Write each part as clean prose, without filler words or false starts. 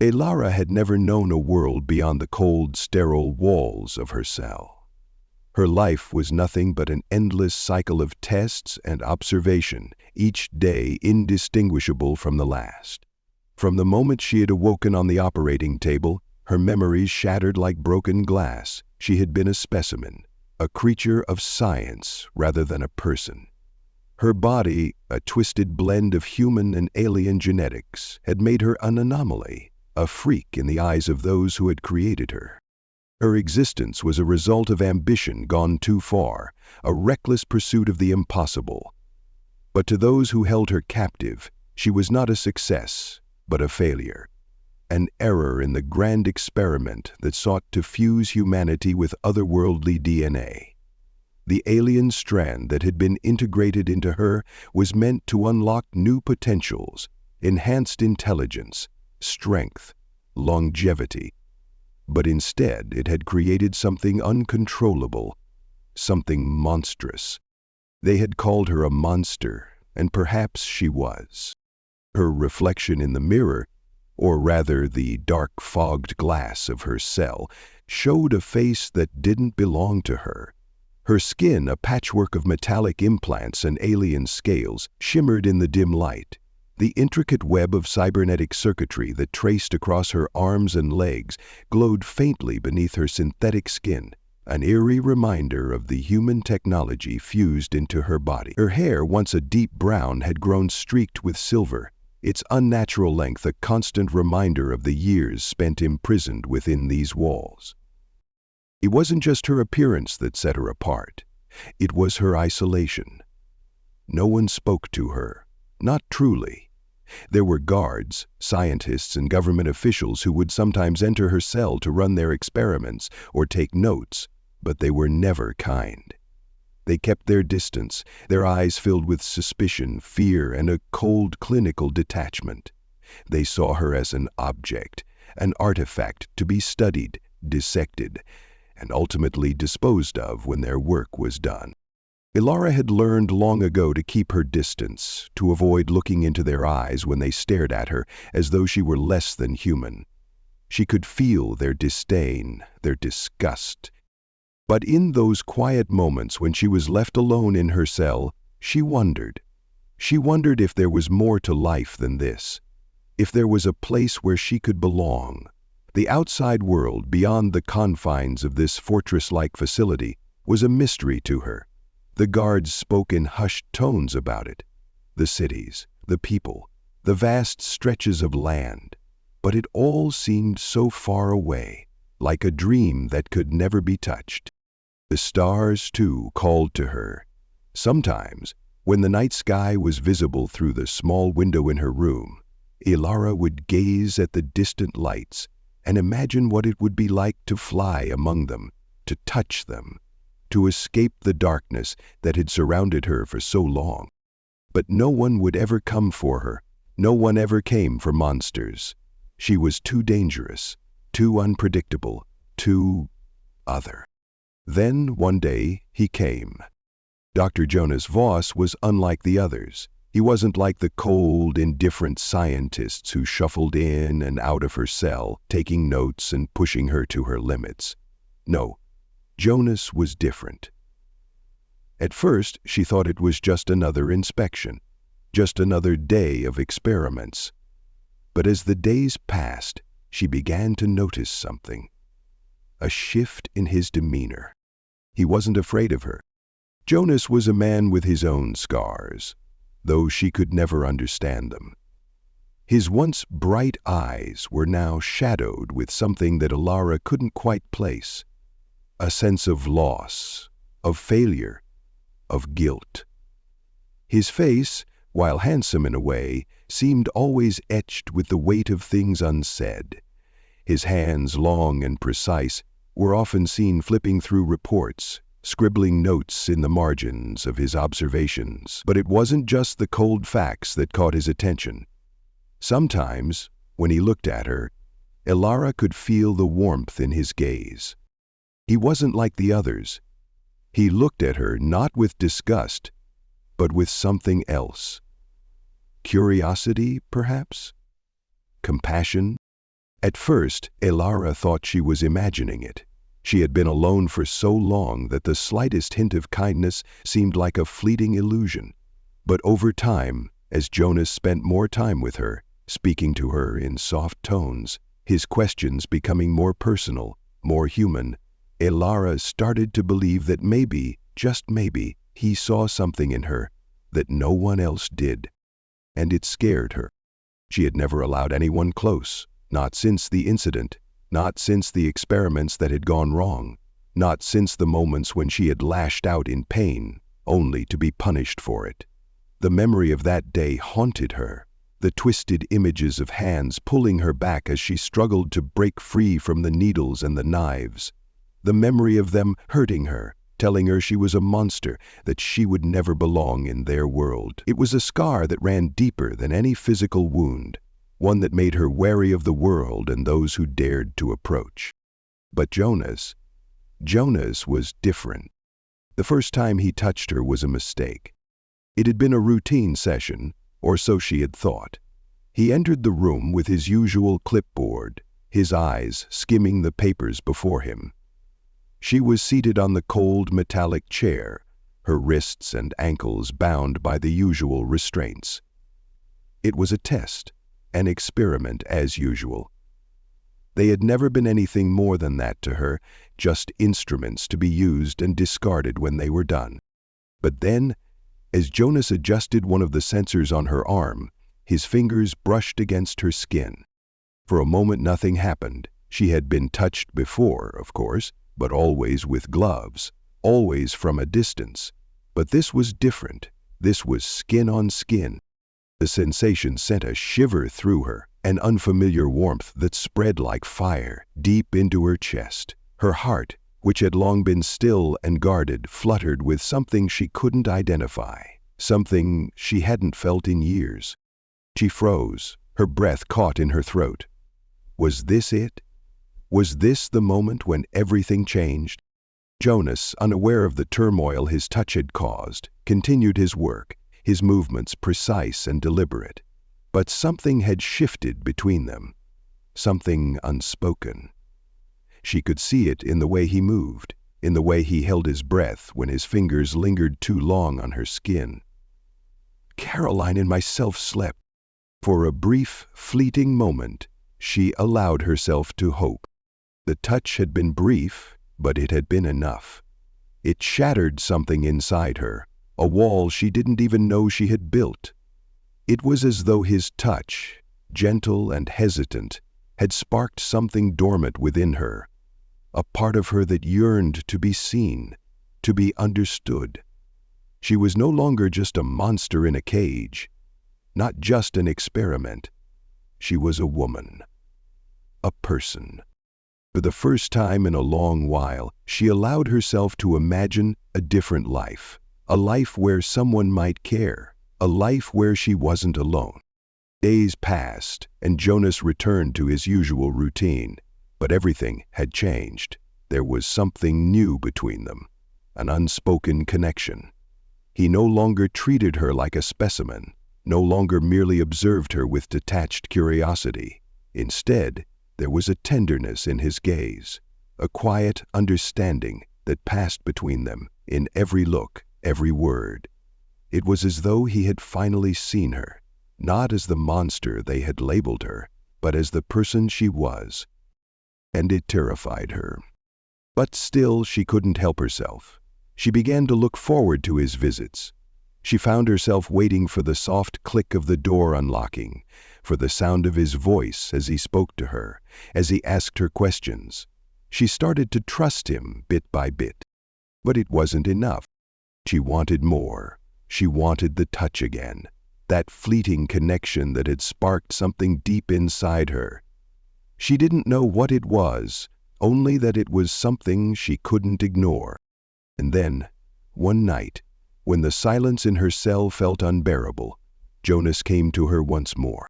Elara had never known a world beyond the cold, sterile walls of her cell. Her life was nothing but an endless cycle of tests and observation, each day indistinguishable from the last. From the moment she had awoken on the operating table, her memories shattered like broken glass. She had been a specimen, a creature of science rather than a person. Her body, a twisted blend of human and alien genetics, had made her an anomaly, a freak in the eyes of those who had created her. Her existence was a result of ambition gone too far, a reckless pursuit of the impossible. But to those who held her captive, she was not a success, but a failure, an error in the grand experiment that sought to fuse humanity with otherworldly DNA. The alien strand that had been integrated into her was meant to unlock new potentials, enhanced intelligence, strength, longevity. But instead it had created something uncontrollable, something monstrous. They had called her a monster, and perhaps she was. Her reflection in the mirror, or rather the dark fogged glass of her cell, showed a face that didn't belong to her. Her skin, a patchwork of metallic implants and alien scales, shimmered in the dim light. The intricate web of cybernetic circuitry that traced across her arms and legs glowed faintly beneath her synthetic skin, an eerie reminder of the human technology fused into her body. Her hair, once a deep brown, had grown streaked with silver, its unnatural length a constant reminder of the years spent imprisoned within these walls. It wasn't just her appearance that set her apart. It was her isolation. No one spoke to her, not truly. There were guards, scientists, and government officials who would sometimes enter her cell to run their experiments or take notes, but they were never kind. They kept their distance, their eyes filled with suspicion, fear, and a cold clinical detachment. They saw her as an object, an artifact to be studied, dissected, and ultimately disposed of when their work was done. Elara had learned long ago to keep her distance, to avoid looking into their eyes when they stared at her as though she were less than human. She could feel their disdain, their disgust. But in those quiet moments when she was left alone in her cell, she wondered. She wondered if there was more to life than this, if there was a place where she could belong. The outside world, beyond the confines of this fortress-like facility, was a mystery to her. The guards spoke in hushed tones about it. The cities, the people, the vast stretches of land. But it all seemed so far away, like a dream that could never be touched. The stars, too, called to her. Sometimes, when the night sky was visible through the small window in her room, Elara would gaze at the distant lights and imagine what it would be like to fly among them, to touch them, to escape the darkness that had surrounded her for so long. But no one would ever come for her. No one ever came for monsters. She was too dangerous, too unpredictable, too other. Then, one day, he came. Dr. Jonas Voss was unlike the others. He wasn't like the cold, indifferent scientists who shuffled in and out of her cell, taking notes and pushing her to her limits. No, Jonas was different. At first, she thought it was just another inspection, just another day of experiments. But as the days passed, she began to notice something. A shift in his demeanor. He wasn't afraid of her. Jonas was a man with his own scars, though she could never understand them. His once bright eyes were now shadowed with something that Elara couldn't quite place. A sense of loss, of failure, of guilt. His face, while handsome in a way, seemed always etched with the weight of things unsaid. His hands, long and precise, were often seen flipping through reports, scribbling notes in the margins of his observations. But it wasn't just the cold facts that caught his attention. Sometimes, when he looked at her, Elara could feel the warmth in his gaze. He wasn't like the others. He looked at her not with disgust, but with something else. Curiosity, perhaps? Compassion? At first, Elara thought she was imagining it. She had been alone for so long that the slightest hint of kindness seemed like a fleeting illusion. But over time, as Jonas spent more time with her, speaking to her in soft tones, his questions becoming more personal, more human, Elara started to believe that maybe, just maybe, he saw something in her that no one else did. And it scared her. She had never allowed anyone close, not since the incident, not since the experiments that had gone wrong, not since the moments when she had lashed out in pain, only to be punished for it. The memory of that day haunted her, the twisted images of hands pulling her back as she struggled to break free from the needles and the knives. The memory of them hurting her, telling her she was a monster, that she would never belong in their world. It was a scar that ran deeper than any physical wound, one that made her wary of the world and those who dared to approach. But Jonas was different. The first time he touched her was a mistake. It had been a routine session, or so she had thought. He entered the room with his usual clipboard, his eyes skimming the papers before him. She was seated on the cold metallic chair, her wrists and ankles bound by the usual restraints. It was a test, an experiment as usual. They had never been anything more than that to her, just instruments to be used and discarded when they were done. But then, as Jonas adjusted one of the sensors on her arm, his fingers brushed against her skin. For a moment nothing happened. She had been touched before, of course, but always with gloves, always from a distance. But this was different. This was skin on skin. The sensation sent a shiver through her, an unfamiliar warmth that spread like fire deep into her chest. Her heart, which had long been still and guarded, fluttered with something she couldn't identify, something she hadn't felt in years. She froze, her breath caught in her throat. Was this it? Was this the moment when everything changed? Jonas, unaware of the turmoil his touch had caused, continued his work, his movements precise and deliberate. But something had shifted between them, something unspoken. She could see it in the way he moved, in the way he held his breath when his fingers lingered too long on her skin. Caroline and myself slept. For a brief, fleeting moment, she allowed herself to hope. The touch had been brief, but it had been enough. It shattered something inside her, a wall she didn't even know she had built. It was as though his touch, gentle and hesitant, had sparked something dormant within her, a part of her that yearned to be seen, to be understood. She was no longer just a monster in a cage, not just an experiment. She was a woman, a person. For the first time in a long while, she allowed herself to imagine a different life, a life where someone might care, a life where she wasn't alone. Days passed, and Jonas returned to his usual routine, but everything had changed. There was something new between them, an unspoken connection. He no longer treated her like a specimen, no longer merely observed her with detached curiosity. Instead, there was a tenderness in his gaze, a quiet understanding that passed between them in every look, every word. It was as though he had finally seen her, not as the monster they had labeled her, but as the person she was. And it terrified her. But still she couldn't help herself. She began to look forward to his visits. She found herself waiting for the soft click of the door unlocking, for the sound of his voice as he spoke to her, as he asked her questions. She started to trust him bit by bit. But it wasn't enough. She wanted more. She wanted the touch again, that fleeting connection that had sparked something deep inside her. She didn't know what it was, only that it was something she couldn't ignore. And then, one night, when the silence in her cell felt unbearable, Jonas came to her once more.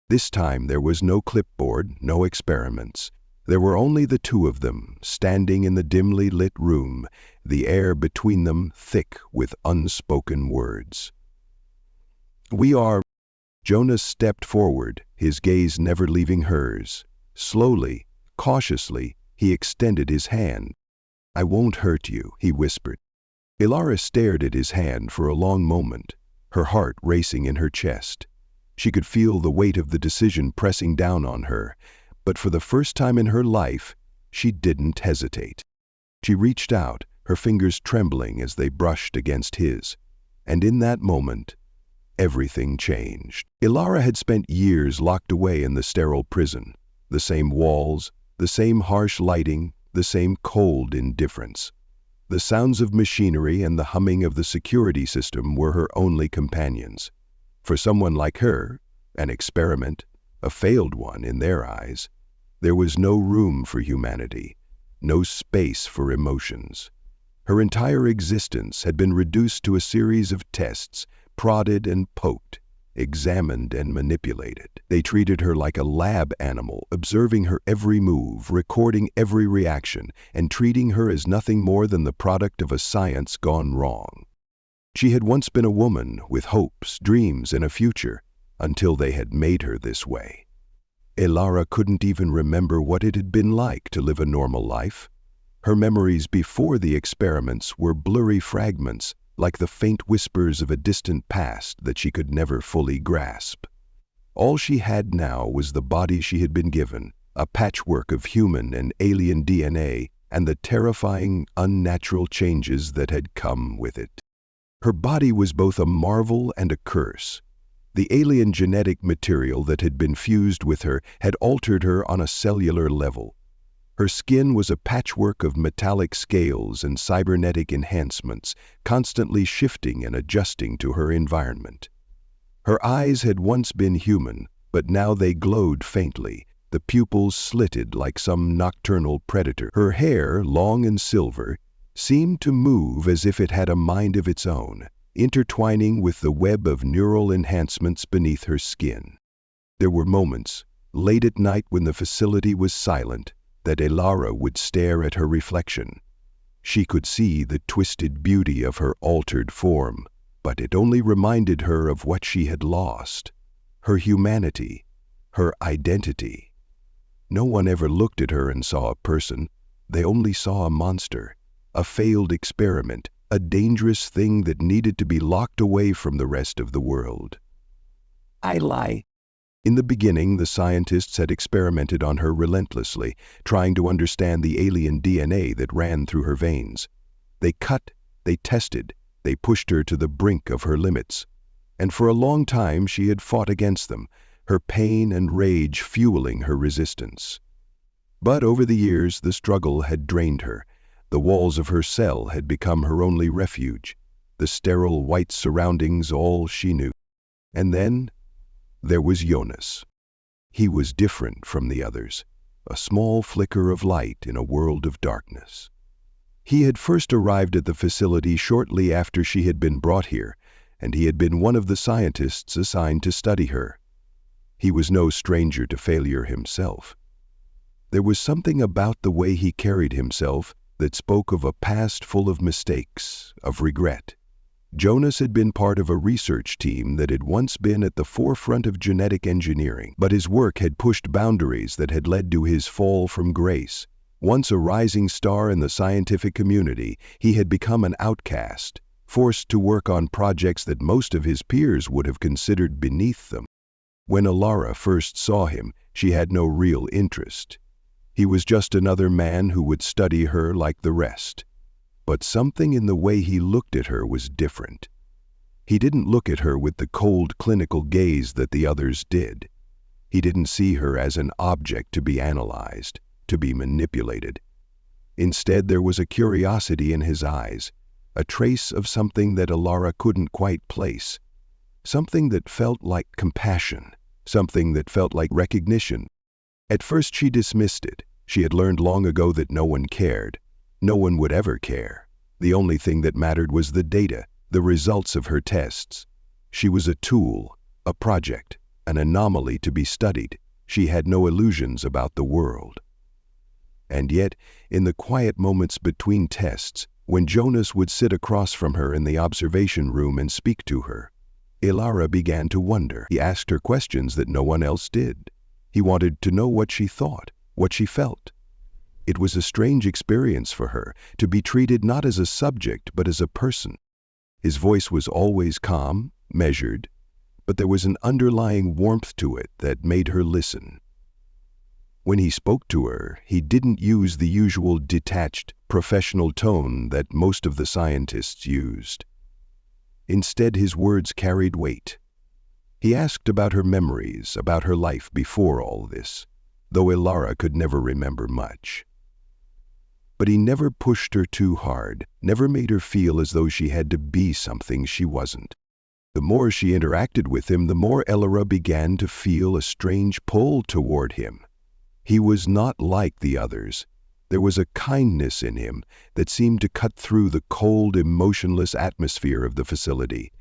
This time there was no clipboard, no experiments. There were only the two of them, standing in the dimly lit room, the air between them thick with unspoken words. "We are..." Jonas stepped forward, his gaze never leaving hers. Slowly, cautiously, he extended his hand. "I won't hurt you," he whispered. Ilara stared at his hand for a long moment, her heart racing in her chest. She could feel the weight of the decision pressing down on her, but for the first time in her life, she didn't hesitate. She reached out, her fingers trembling as they brushed against his. And in that moment, everything changed. Ilara had spent years locked away in the sterile prison. The same walls, the same harsh lighting, the same cold indifference. The sounds of machinery and the humming of the security system were her only companions. For someone like her, an experiment, a failed one in their eyes, there was no room for humanity, no space for emotions. Her entire existence had been reduced to a series of tests, prodded and poked, examined and manipulated. They treated her like a lab animal, observing her every move, recording every reaction, and treating her as nothing more than the product of a science gone wrong. She had once been a woman with hopes, dreams, and a future, until they had made her this way. Ilara couldn't even remember what it had been like to live a normal life. Her memories before the experiments were blurry fragments, like the faint whispers of a distant past that she could never fully grasp. All she had now was the body she had been given, a patchwork of human and alien DNA, and the terrifying, unnatural changes that had come with it. Her body was both a marvel and a curse. The alien genetic material that had been fused with her had altered her on a cellular level. Her skin was a patchwork of metallic scales and cybernetic enhancements, constantly shifting and adjusting to her environment. Her eyes had once been human, but now they glowed faintly, the pupils slitted like some nocturnal predator. Her hair, long and silver, seemed to move as if it had a mind of its own, intertwining with the web of neural enhancements beneath her skin. There were moments, late at night when the facility was silent, that Ilara would stare at her reflection. She could see the twisted beauty of her altered form, but it only reminded her of what she had lost, her humanity, her identity. No one ever looked at her and saw a person. They only saw a monster, a failed experiment, a dangerous thing that needed to be locked away from the rest of the world. I lie. In the beginning, the scientists had experimented on her relentlessly, trying to understand the alien DNA that ran through her veins. They cut, they tested, they pushed her to the brink of her limits. And for a long time she had fought against them, her pain and rage fueling her resistance. But over the years, the struggle had drained her. The walls of her cell had become her only refuge, the sterile white surroundings all she knew. And then there was Jonas. He was different from the others, a small flicker of light in a world of darkness. He had first arrived at the facility shortly after she had been brought here, and he had been one of the scientists assigned to study her. He was no stranger to failure himself. There was something about the way he carried himself that spoke of a past full of mistakes, of regret. Jonas had been part of a research team that had once been at the forefront of genetic engineering, but his work had pushed boundaries that had led to his fall from grace. Once a rising star in the scientific community, he had become an outcast, forced to work on projects that most of his peers would have considered beneath them. When Ilara first saw him, she had no real interest. He was just another man who would study her like the rest. But something in the way he looked at her was different. He didn't look at her with the cold clinical gaze that the others did. He didn't see her as an object to be analyzed, to be manipulated. Instead, there was a curiosity in his eyes, a trace of something that Ilara couldn't quite place, something that felt like compassion, something that felt like recognition. At first she dismissed it. She had learned long ago that no one cared. No one would ever care. The only thing that mattered was the data, the results of her tests. She was a tool, a project, an anomaly to be studied. She had no illusions about the world. And yet, in the quiet moments between tests, when Jonas would sit across from her in the observation room and speak to her, Ilara began to wonder. He asked her questions that no one else did. He wanted to know what she thought, what she felt. It was a strange experience for her, to be treated not as a subject but as a person. His voice was always calm, measured, but there was an underlying warmth to it that made her listen. When he spoke to her, he didn't use the usual detached, professional tone that most of the scientists used. Instead, his words carried weight. He asked about her memories, about her life before all this, though Ilara could never remember much. But he never pushed her too hard, never made her feel as though she had to be something she wasn't. The more she interacted with him, the more Ilara began to feel a strange pull toward him. He was not like the others. There was a kindness in him that seemed to cut through the cold, emotionless atmosphere of the facility.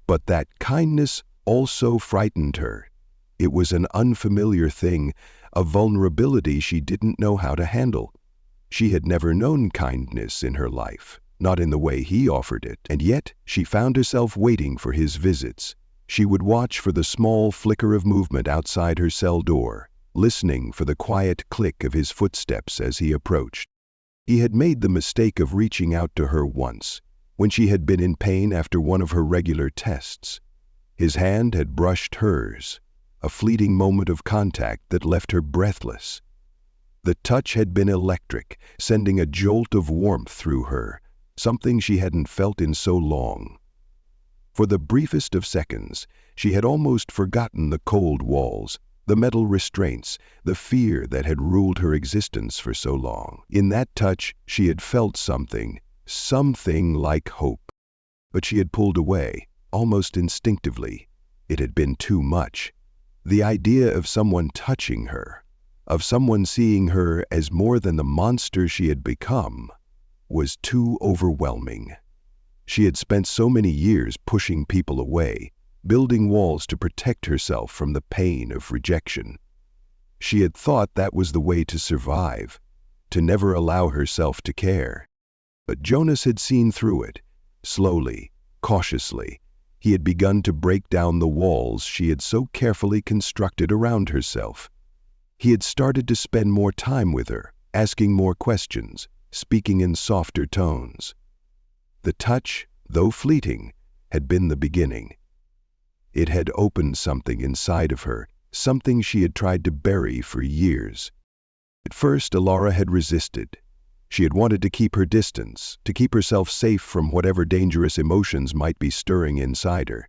But that kindness also frightened her. It was an unfamiliar thing, a vulnerability she didn't know how to handle. She had never known kindness in her life, not in the way he offered it, and yet she found herself waiting for his visits. She would watch for the small flicker of movement outside her cell door, listening for the quiet click of his footsteps as he approached. He had made the mistake of reaching out to her once, when she had been in pain after one of her regular tests. His hand had brushed hers, a fleeting moment of contact that left her breathless. The touch had been electric, sending a jolt of warmth through her, something she hadn't felt in so long. For the briefest of seconds, she had almost forgotten the cold walls, the metal restraints, the fear that had ruled her existence for so long. In that touch, she had felt something like hope. But she had pulled away, almost instinctively. It had been too much. The idea of someone touching her, of someone seeing her as more than the monster she had become, was too overwhelming. She had spent so many years pushing people away, building walls to protect herself from the pain of rejection. She had thought that was the way to survive, to never allow herself to care. But Jonas had seen through it. Slowly, cautiously, he had begun to break down the walls she had so carefully constructed around herself. He had started to spend more time with her, asking more questions, speaking in softer tones. The touch, though fleeting, had been the beginning. It had opened something inside of her, something she had tried to bury for years. At first, Ilara had resisted. She had wanted to keep her distance, to keep herself safe from whatever dangerous emotions might be stirring inside her.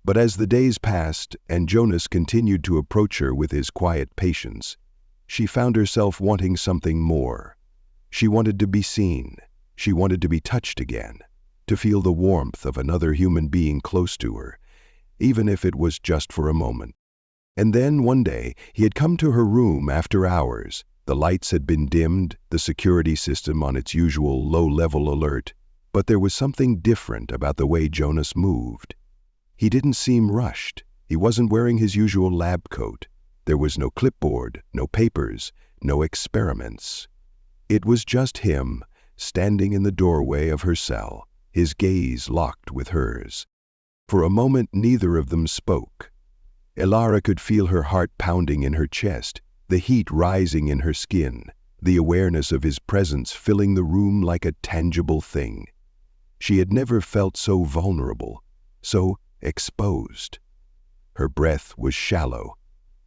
But as the days passed and Jonas continued to approach her with his quiet patience, she found herself wanting something more. She wanted to be seen. She wanted to be touched again, to feel the warmth of another human being close to her, even if it was just for a moment. And then, one day, he had come to her room after hours. The lights had been dimmed, the security system on its usual low-level alert, but there was something different about the way Jonas moved. He didn't seem rushed. He wasn't wearing his usual lab coat. There was no clipboard, no papers, no experiments. It was just him, standing in the doorway of her cell, his gaze locked with hers. For a moment, neither of them spoke. Ilara could feel her heart pounding in her chest, the heat rising in her skin, the awareness of his presence filling the room like a tangible thing. She had never felt so vulnerable, so exposed. Her breath was shallow,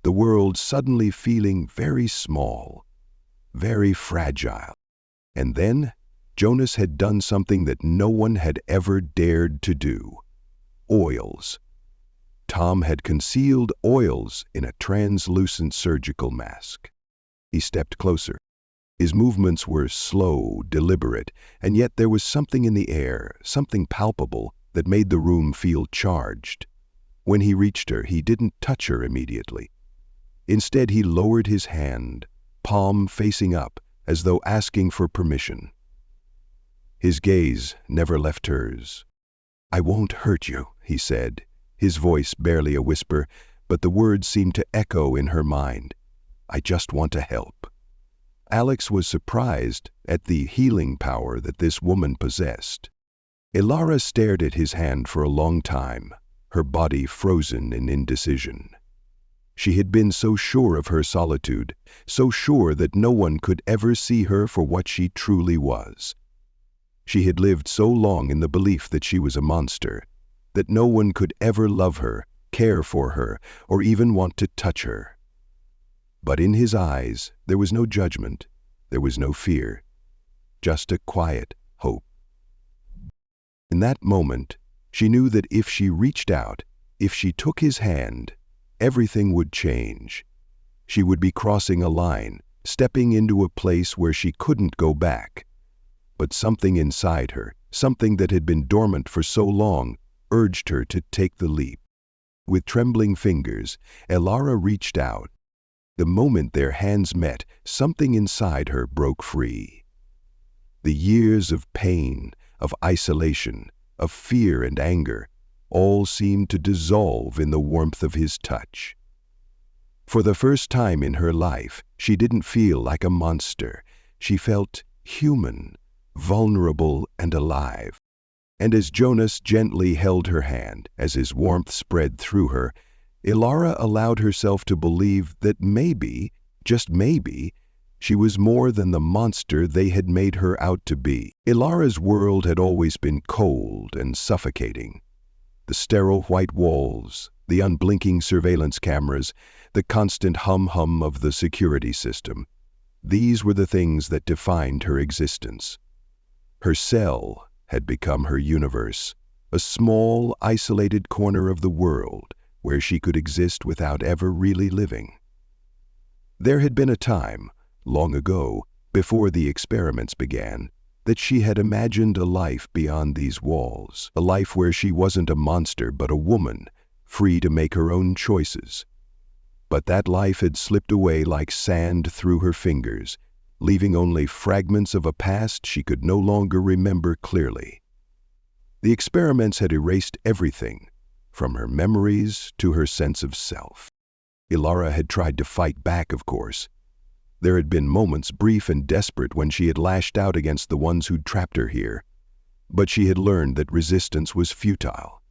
the world suddenly feeling very small, very fragile. And then, Jonas had done something that no one had ever dared to do. Oils. Tom had concealed oils in a translucent surgical mask. He stepped closer. His movements were slow, deliberate, and yet there was something in the air, something palpable, that made the room feel charged. When he reached her, he didn't touch her immediately. Instead, he lowered his hand, palm facing up, as though asking for permission. His gaze never left hers. "I won't hurt you," he said, his voice barely a whisper, but the words seemed to echo in her mind. "I just want to help." Alex was surprised at the healing power that this woman possessed. Ilara stared at his hand for a long time, her body frozen in indecision. She had been so sure of her solitude, so sure that no one could ever see her for what she truly was. She had lived so long in the belief that she was a monster, that no one could ever love her, care for her, or even want to touch her. But in his eyes, there was no judgment, there was no fear, just a quiet hope. In that moment, she knew that if she reached out, if she took his hand, everything would change. She would be crossing a line, stepping into a place where she couldn't go back. But something inside her, something that had been dormant for so long, urged her to take the leap. With trembling fingers, Elara reached out. The moment their hands met, something inside her broke free. The years of pain, of isolation, of fear and anger, all seemed to dissolve in the warmth of his touch. For the first time in her life, she didn't feel like a monster. She felt human, vulnerable and alive. And as Jonas gently held her hand, as his warmth spread through her, Elara allowed herself to believe that maybe, just maybe, she was more than the monster they had made her out to be. Elara's world had always been cold and suffocating. The sterile white walls, the unblinking surveillance cameras, the constant hum-hum of the security system. These were the things that defined her existence. Her cell had become her universe, a small, isolated corner of the world where she could exist without ever really living. There had been a time, long ago, before the experiments began, that she had imagined a life beyond these walls, a life where she wasn't a monster but a woman, free to make her own choices. But that life had slipped away like sand through her fingers, leaving only fragments of a past she could no longer remember clearly. The experiments had erased everything, from her memories to her sense of self. Elara had tried to fight back, of course. There had been moments, brief and desperate, when she had lashed out against the ones who'd trapped her here. But she had learned that resistance was futile.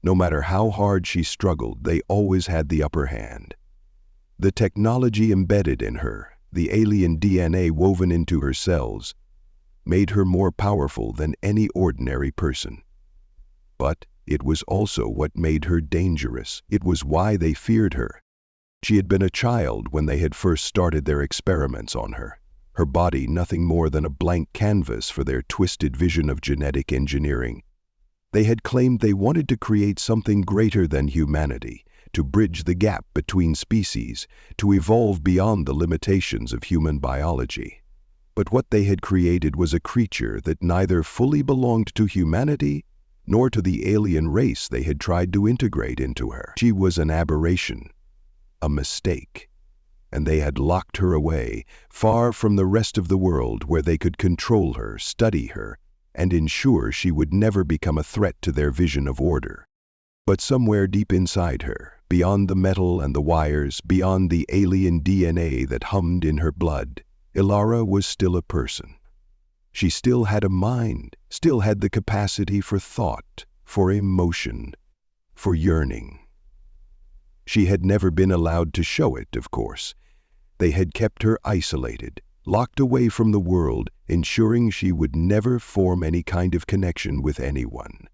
No matter how hard she struggled, they always had the upper hand. The technology embedded in her, the alien DNA woven into her cells, made her more powerful than any ordinary person. But it was also what made her dangerous. It was why they feared her. She had been a child when they had first started their experiments on her, her body nothing more than a blank canvas for their twisted vision of genetic engineering. They had claimed they wanted to create something greater than humanity, to bridge the gap between species, to evolve beyond the limitations of human biology. But what they had created was a creature that neither fully belonged to humanity nor to the alien race they had tried to integrate into her. She was an aberration, a mistake, and they had locked her away, far from the rest of the world where they could control her, study her, and ensure she would never become a threat to their vision of order. But somewhere deep inside her, beyond the metal and the wires, beyond the alien DNA that hummed in her blood, Elara was still a person. She still had a mind, still had the capacity for thought, for emotion, for yearning. She had never been allowed to show it, of course. They had kept her isolated, locked away from the world, ensuring she would never form any kind of connection with anyone.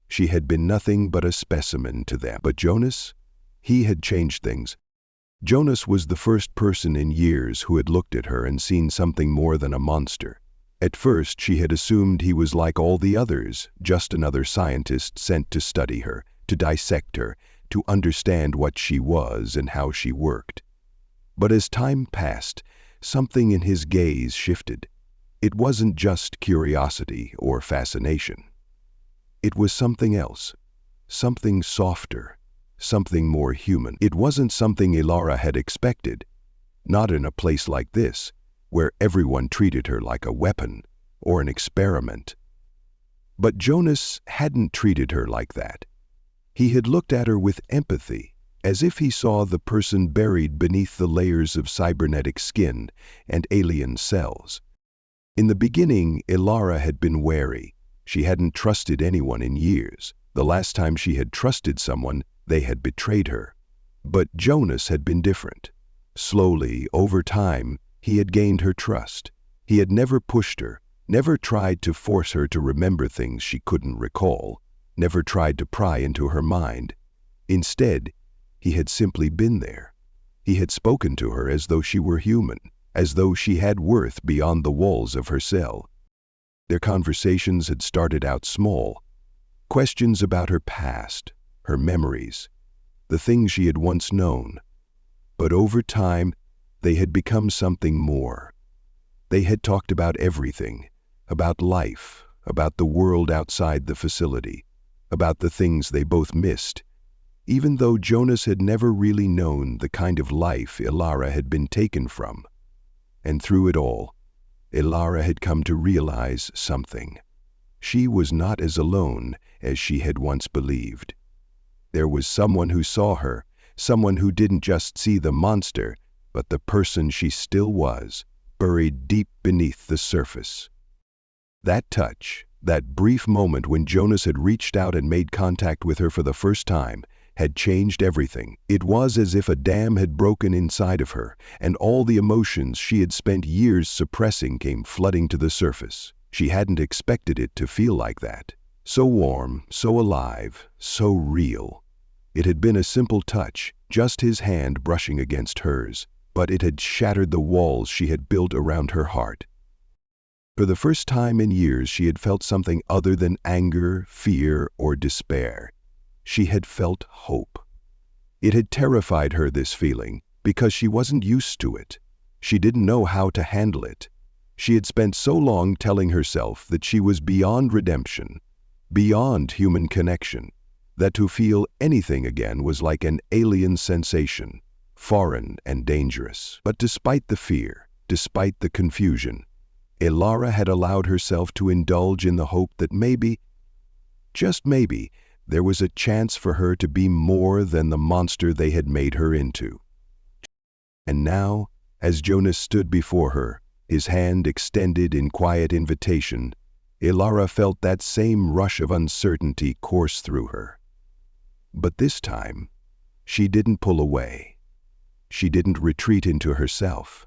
She had been nothing but a specimen to them. But Jonas, he had changed things. Jonas was the first person in years who had looked at her and seen something more than a monster. At first, she had assumed he was like all the others, just another scientist sent to study her, to dissect her, to understand what she was and how she worked. But as time passed, something in his gaze shifted. It wasn't just curiosity or fascination. It was something else, something softer, something more human. It wasn't something Elara had expected, not in a place like this, where everyone treated her like a weapon or an experiment. But Jonas hadn't treated her like that. He had looked at her with empathy, as if he saw the person buried beneath the layers of cybernetic skin and alien cells. In the beginning, Elara had been wary. She hadn't trusted anyone in years. The last time she had trusted someone, they had betrayed her. But Jonas had been different. Slowly, over time, he had gained her trust. He had never pushed her, never tried to force her to remember things she couldn't recall, never tried to pry into her mind. Instead, he had simply been there. He had spoken to her as though she were human, as though she had worth beyond the walls of her cell. Their conversations had started out small, questions about her past, her memories, the things she had once known. But over time, they had become something more. They had talked about everything, about life, about the world outside the facility, about the things they both missed. Even though Jonas had never really known the kind of life Ilara had been taken from. And through it all, Ilara had come to realize something. She was not as alone as she had once believed. There was someone who saw her, someone who didn't just see the monster, but the person she still was, buried deep beneath the surface. That touch, that brief moment when Jonas had reached out and made contact with her for the first time, had changed everything. It was as if a dam had broken inside of her, and all the emotions she had spent years suppressing came flooding to the surface. She hadn't expected it to feel like that. So warm, so alive, so real. It had been a simple touch, just his hand brushing against hers, but it had shattered the walls she had built around her heart. For the first time in years, she had felt something other than anger, fear, or despair. She had felt hope. It had terrified her, this feeling, because she wasn't used to it. She didn't know how to handle it. She had spent so long telling herself that she was beyond redemption, beyond human connection, that to feel anything again was like an alien sensation, foreign and dangerous. But despite the fear, despite the confusion, Ilara had allowed herself to indulge in the hope that maybe, just maybe, there was a chance for her to be more than the monster they had made her into. And now, as Jonas stood before her, his hand extended in quiet invitation, Ilara felt that same rush of uncertainty course through her. But this time, she didn't pull away. She didn't retreat into herself.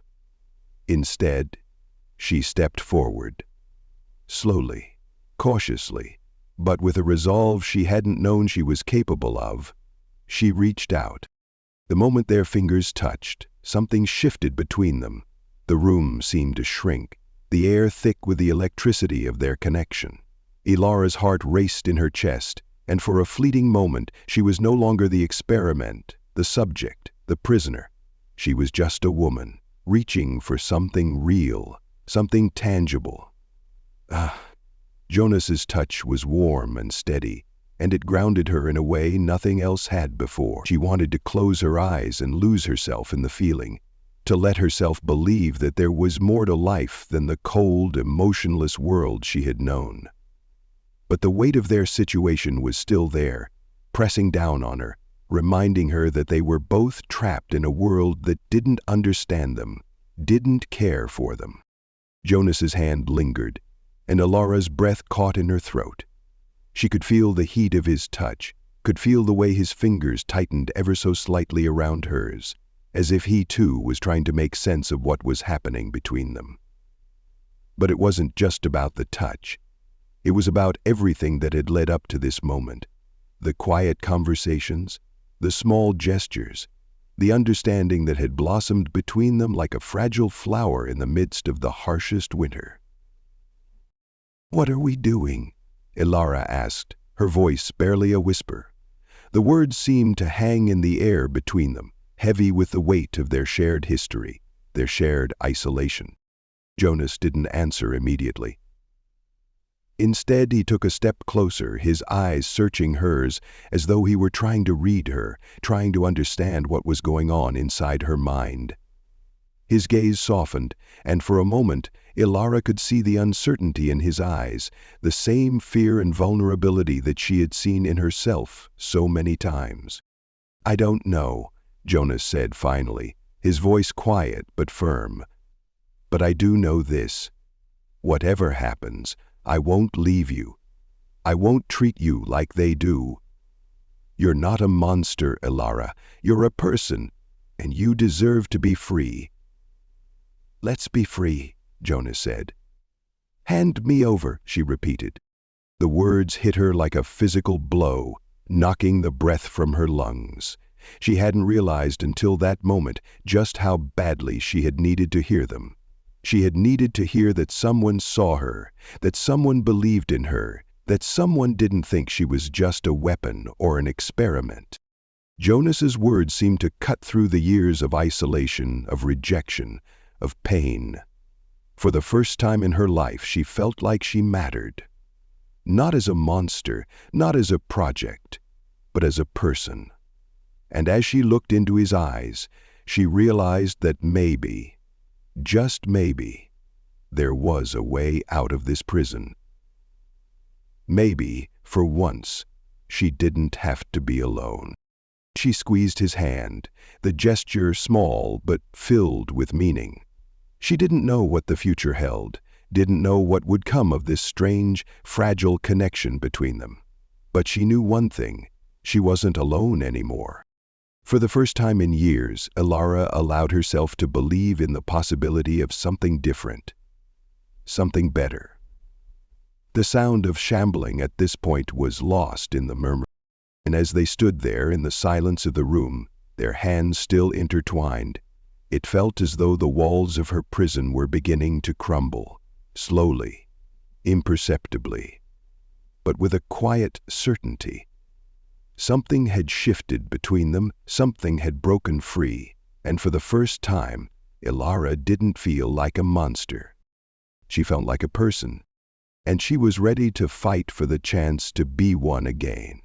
Instead, she stepped forward. Slowly, cautiously, but with a resolve she hadn't known she was capable of, she reached out. The moment their fingers touched, something shifted between them. The room seemed to shrink, the air thick with the electricity of their connection. Ilara's heart raced in her chest, and for a fleeting moment she was no longer the experiment, the subject, the prisoner. She was just a woman, reaching for something real, something tangible. Jonas's touch was warm and steady, and it grounded her in a way nothing else had before. She wanted to close her eyes and lose herself in the feeling, to let herself believe that there was more to life than the cold, emotionless world she had known. But the weight of their situation was still there, pressing down on her, reminding her that they were both trapped in a world that didn't understand them, didn't care for them. Jonas's hand lingered, and Ilara's breath caught in her throat. She could feel the heat of his touch, could feel the way his fingers tightened ever so slightly around hers, as if he too was trying to make sense of what was happening between them. But it wasn't just about the touch. It was about everything that had led up to this moment. The quiet conversations, the small gestures, the understanding that had blossomed between them like a fragile flower in the midst of the harshest winter. "What are we doing?" Ilara asked, her voice barely a whisper. The words seemed to hang in the air between them, heavy with the weight of their shared history, their shared isolation. Jonas didn't answer immediately. Instead, he took a step closer, his eyes searching hers as though he were trying to read her, trying to understand what was going on inside her mind. His gaze softened, and for a moment, Ilara could see the uncertainty in his eyes, the same fear and vulnerability that she had seen in herself so many times. "I don't know," Jonas said finally, his voice quiet but firm. "But I do know this. Whatever happens, I won't leave you. I won't treat you like they do." You're not a monster, Elara. You're a person, and you deserve to be free." "Let's be free," Jonah said. "Hand me over," she repeated. The words hit her like a physical blow, knocking the breath from her lungs. She hadn't realized until that moment just how badly she had needed to hear them. She had needed to hear that someone saw her, that someone believed in her, that someone didn't think she was just a weapon or an experiment. Jonas's words seemed to cut through the years of isolation, of rejection, of pain. For the first time in her life, she felt like she mattered. Not as a monster, not as a project, but as a person. And as she looked into his eyes, she realized that maybe, just maybe, there was a way out of this prison. Maybe, for once, she didn't have to be alone. She squeezed his hand, the gesture small but filled with meaning. She didn't know what the future held, didn't know what would come of this strange, fragile connection between them. But she knew one thing: she wasn't alone anymore. For the first time in years, Elara allowed herself to believe in the possibility of something different, something better. The sound of shambling at this point was lost in the murmur, and as they stood there in the silence of the room, their hands still intertwined, it felt as though the walls of her prison were beginning to crumble, slowly, imperceptibly, but with a quiet certainty. Something had shifted between them, something had broken free, and for the first time, Elara didn't feel like a monster. She felt like a person, and she was ready to fight for the chance to be one again.